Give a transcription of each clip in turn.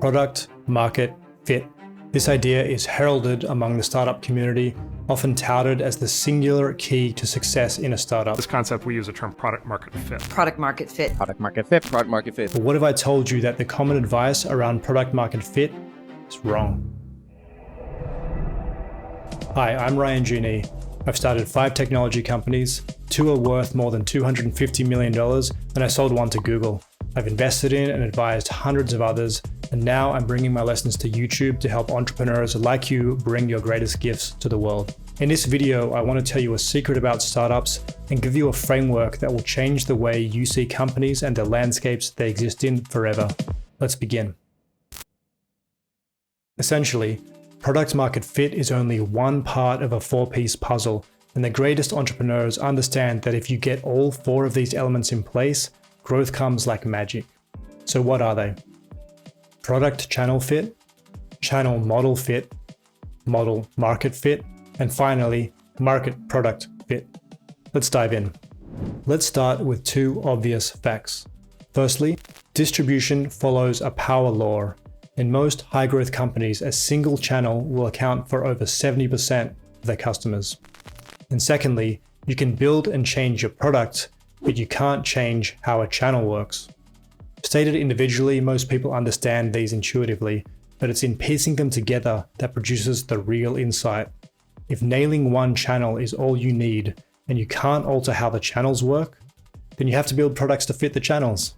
Product market fit. This idea is heralded among the startup community, often touted as the singular key to success in a startup. This concept, we use the term product market fit. Product market fit. Product market fit. Product market fit. But what if I told you that the common advice around product market fit is wrong? Hi, I'm Ryan Genie. I've started 5 technology companies, 2 are worth more than $250 million, and I sold one to Google. I've invested in and advised hundreds of others, and now I'm bringing my lessons to YouTube to help entrepreneurs like you bring your greatest gifts to the world. In this video, I want to tell you a secret about startups and give you a framework that will change the way you see companies and the landscapes they exist in forever. Let's begin. Essentially, product market fit is only one part of a 4-piece puzzle, and the greatest entrepreneurs understand that if you get all 4 of these elements in place, growth comes like magic. So what are they? Product channel fit, channel model fit, model market fit, and finally, market product fit. Let's dive in. Let's start with 2 obvious facts. Firstly, distribution follows a power law. In most high-growth companies, a single channel will account for over 70% of their customers. And secondly, you can build and change your product, but you can't change how a channel works. Stated individually, most people understand these intuitively, but it's in piecing them together that produces the real insight. If nailing one channel is all you need, and you can't alter how the channels work, then you have to build products to fit the channels.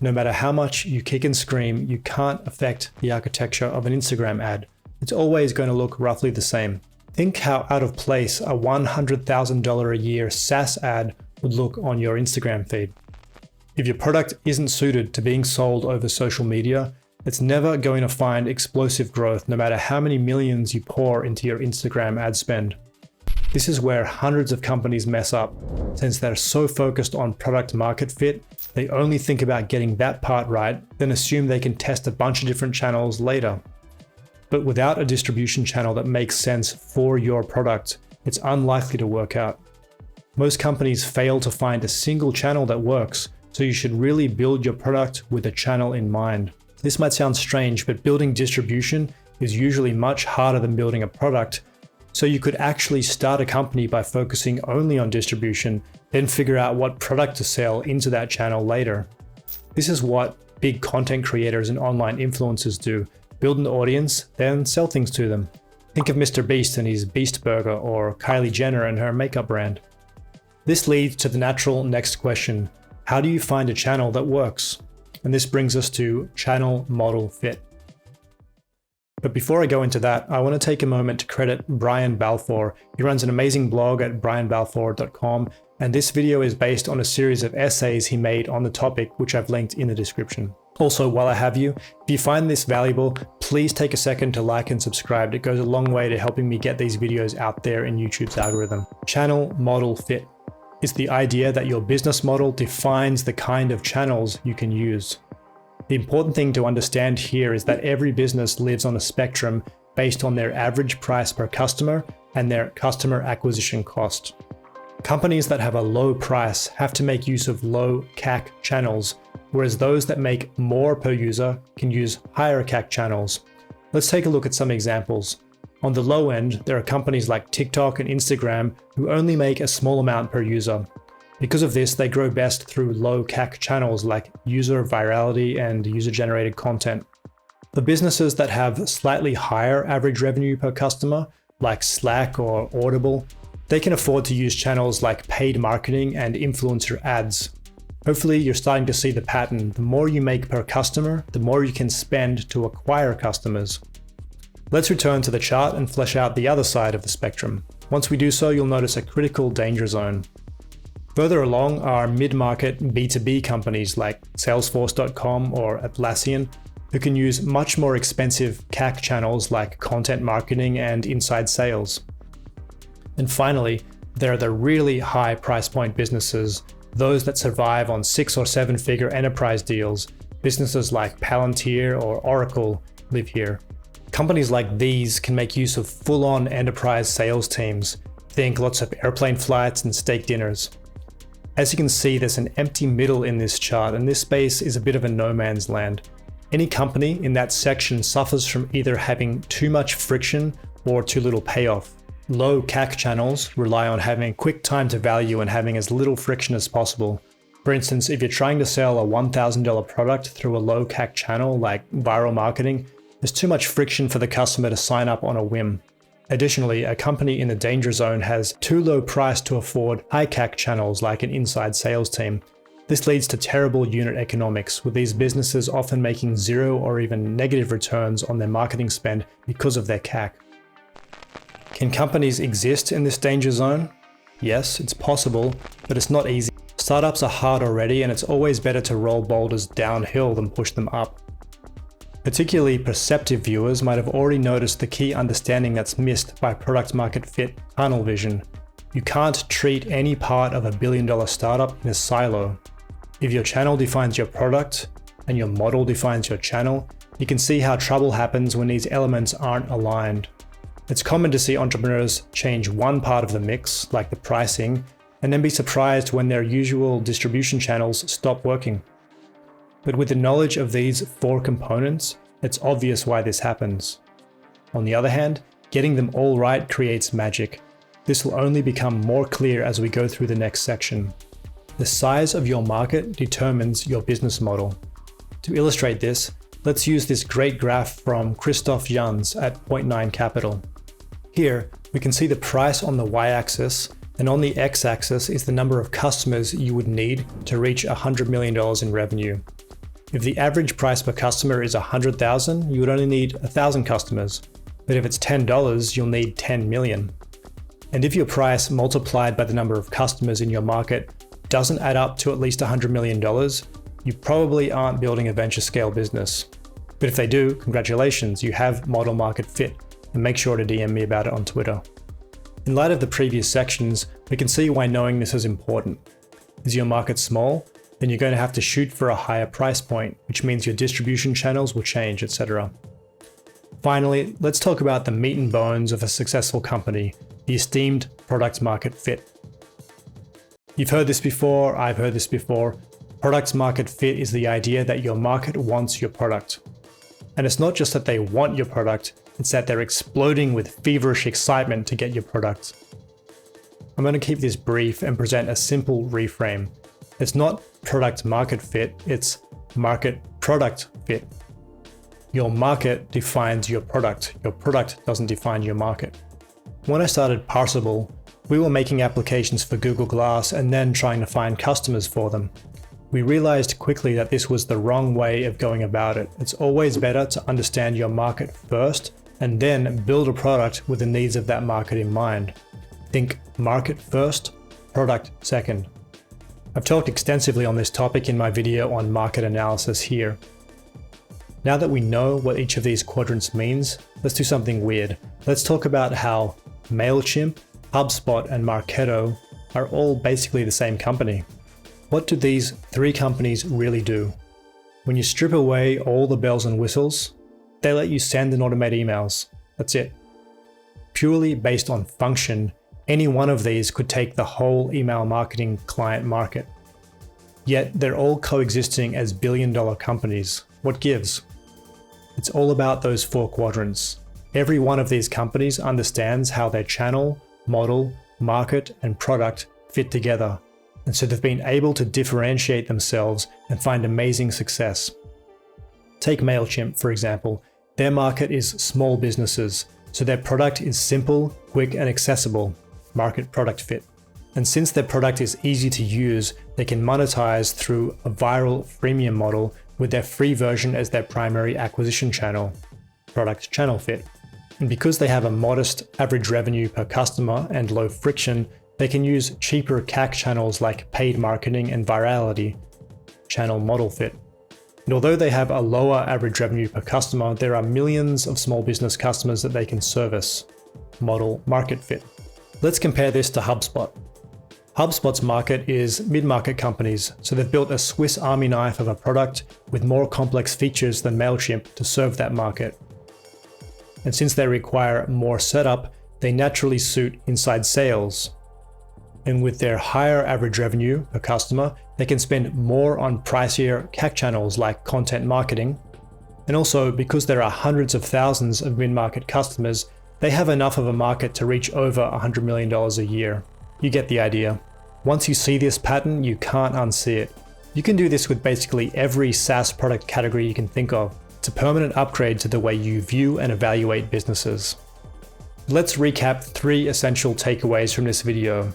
No matter how much you kick and scream, you can't affect the architecture of an Instagram ad. It's always going to look roughly the same. Think how out of place a $100,000 a year SaaS ad would look on your Instagram feed. If your product isn't suited to being sold over social media, it's never going to find explosive growth no matter how many millions you pour into your Instagram ad spend. This is where hundreds of companies mess up, since they're so focused on product market fit, they only think about getting that part right, then assume they can test a bunch of different channels later. But without a distribution channel that makes sense for your product, it's unlikely to work out. Most companies fail to find a single channel that works, so you should really build your product with a channel in mind. This might sound strange, but building distribution is usually much harder than building a product, so you could actually start a company by focusing only on distribution, then figure out what product to sell into that channel later. This is what big content creators and online influencers do: build an audience, then sell things to them. Think of Mr. Beast and his Beast Burger, or Kylie Jenner and her makeup brand. This leads to the natural next question: how do you find a channel that works? And this brings us to channel model fit. But before I go into that, I want to take a moment to credit Brian Balfour. He runs an amazing blog at brianbalfour.com, and this video is based on a series of essays he made on the topic, which I've linked in the description. Also, while I have you, if you find this valuable, please take a second to like and subscribe. It goes a long way to helping me get these videos out there in YouTube's algorithm. Channel model fit is the idea that your business model defines the kind of channels you can use. The important thing to understand here is that every business lives on a spectrum based on their average price per customer and their customer acquisition cost. Companies that have a low price have to make use of low CAC channels, whereas those that make more per user can use higher CAC channels. Let's take a look at some examples. On the low end, there are companies like TikTok and Instagram who only make a small amount per user. Because of this, they grow best through low CAC channels like user virality and user-generated content. The businesses that have slightly higher average revenue per customer, like Slack or Audible, they can afford to use channels like paid marketing and influencer ads. Hopefully, you're starting to see the pattern. The more you make per customer, the more you can spend to acquire customers. Let's return to the chart and flesh out the other side of the spectrum. Once we do so, you'll notice a critical danger zone. Further along are mid-market B2B companies like Salesforce.com or Atlassian, who can use much more expensive CAC channels like content marketing and inside sales. And finally, there are the really high price point businesses, those that survive on 6 or 7-figure enterprise deals. Businesses like Palantir or Oracle live here. Companies like these can make use of full-on enterprise sales teams. Think lots of airplane flights and steak dinners. As you can see, there's an empty middle in this chart, and this space is a bit of a no man's land. Any company in that section suffers from either having too much friction or too little payoff. Low CAC channels rely on having quick time to value and having as little friction as possible. For instance, if you're trying to sell a $1,000 product through a low CAC channel like viral marketing, there's too much friction for the customer to sign up on a whim. Additionally, a company in the danger zone has too low price to afford high CAC channels like an inside sales team. This leads to terrible unit economics, with these businesses often making zero or even negative returns on their marketing spend because of their CAC. Can companies exist in this danger zone? Yes, it's possible, but it's not easy. Startups are hard already, and it's always better to roll boulders downhill than push them up. Particularly perceptive viewers might have already noticed the key understanding that's missed by product market fit tunnel vision. You can't treat any part of a billion-dollar startup in a silo. If your channel defines your product and your model defines your channel, you can see how trouble happens when these elements aren't aligned. It's common to see entrepreneurs change one part of the mix, like the pricing, and then be surprised when their usual distribution channels stop working. But with the knowledge of these 4 components, it's obvious why this happens. On the other hand, getting them all right creates magic. This will only become more clear as we go through the next section. The size of your market determines your business model. To illustrate this, let's use this great graph from Christoph Jans at Point 9 Capital. Here, we can see the price on the y-axis, and on the x-axis is the number of customers you would need to reach $100 million in revenue. If the average price per customer is $100,000, you would only need 1,000 customers. But if it's $10, you'll need 10 million. And if your price multiplied by the number of customers in your market doesn't add up to at least $100 million, you probably aren't building a venture scale business. But if they do, congratulations, you have model market fit, and make sure to DM me about it on Twitter. In light of the previous sections, we can see why knowing this is important. Is your market small? Then you're going to have to shoot for a higher price point, which means your distribution channels will change, etc. Finally, let's talk about the meat and bones of a successful company, the esteemed product market fit. You've heard this before, I've heard this before. Product market fit is the idea that your market wants your product. And it's not just that they want your product, it's that they're exploding with feverish excitement to get your product. I'm going to keep this brief and present a simple reframe. It's not product market fit, it's market product fit. Your market defines your product doesn't define your market. When I started Parsable, we were making applications for Google Glass and then trying to find customers for them. We realized quickly that this was the wrong way of going about it. It's always better to understand your market first and then build a product with the needs of that market in mind. Think market first, product second. I've talked extensively on this topic in my video on market analysis here. Now that we know what each of these quadrants means, let's do something weird. Let's talk about how MailChimp, HubSpot, and Marketo are all basically the same company. What do these 3 companies really do? When you strip away all the bells and whistles, they let you send and automate emails. That's it. Purely based on function, any one of these could take the whole email marketing client market. Yet they're all coexisting as billion-dollar companies. What gives? It's all about those 4 quadrants. Every one of these companies understands how their channel, model, market, and product fit together. And so they've been able to differentiate themselves and find amazing success. Take MailChimp, for example. Their market is small businesses, so their product is simple, quick, and accessible. Market product fit. And since their product is easy to use, they can monetize through a viral freemium model with their free version as their primary acquisition channel. Product channel fit. And because they have a modest average revenue per customer and low friction, they can use cheaper CAC channels like paid marketing and virality. Channel model fit. And although they have a lower average revenue per customer, there are millions of small business customers that they can service. Model market fit. Let's compare this to HubSpot. HubSpot's market is mid-market companies, so they've built a Swiss Army knife of a product with more complex features than MailChimp to serve that market. And since they require more setup, they naturally suit inside sales. And with their higher average revenue per customer, they can spend more on pricier CAC channels like content marketing, And also, because there are hundreds of thousands of mid-market customers, they have enough of a market to reach over $100 million a year. You get the idea. Once you see this pattern, you can't unsee it. You can do this with basically every SaaS product category you can think of. It's a permanent upgrade to the way you view and evaluate businesses. Let's recap 3 essential takeaways from this video.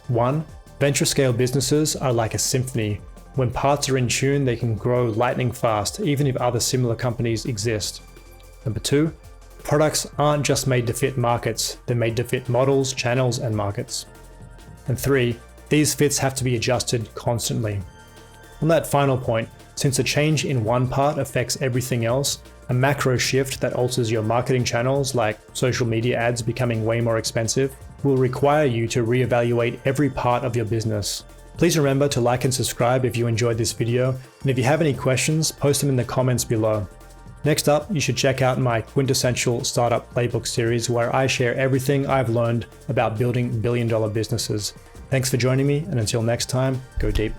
1. Venture scale businesses are like a symphony. When parts are in tune, they can grow lightning fast, even if other similar companies exist. Number 2. Products aren't just made to fit markets, they're made to fit models, channels, and markets. And 3. These fits have to be adjusted constantly. On that final point, since a change in one part affects everything else, a macro shift that alters your marketing channels, like social media ads becoming way more expensive, will require you to reevaluate every part of your business. Please remember to like and subscribe if you enjoyed this video, and if you have any questions, post them in the comments below. Next up, you should check out my Quintessential Startup Playbook series, where I share everything I've learned about building billion-dollar businesses. Thanks for joining me, and until next time, go deep.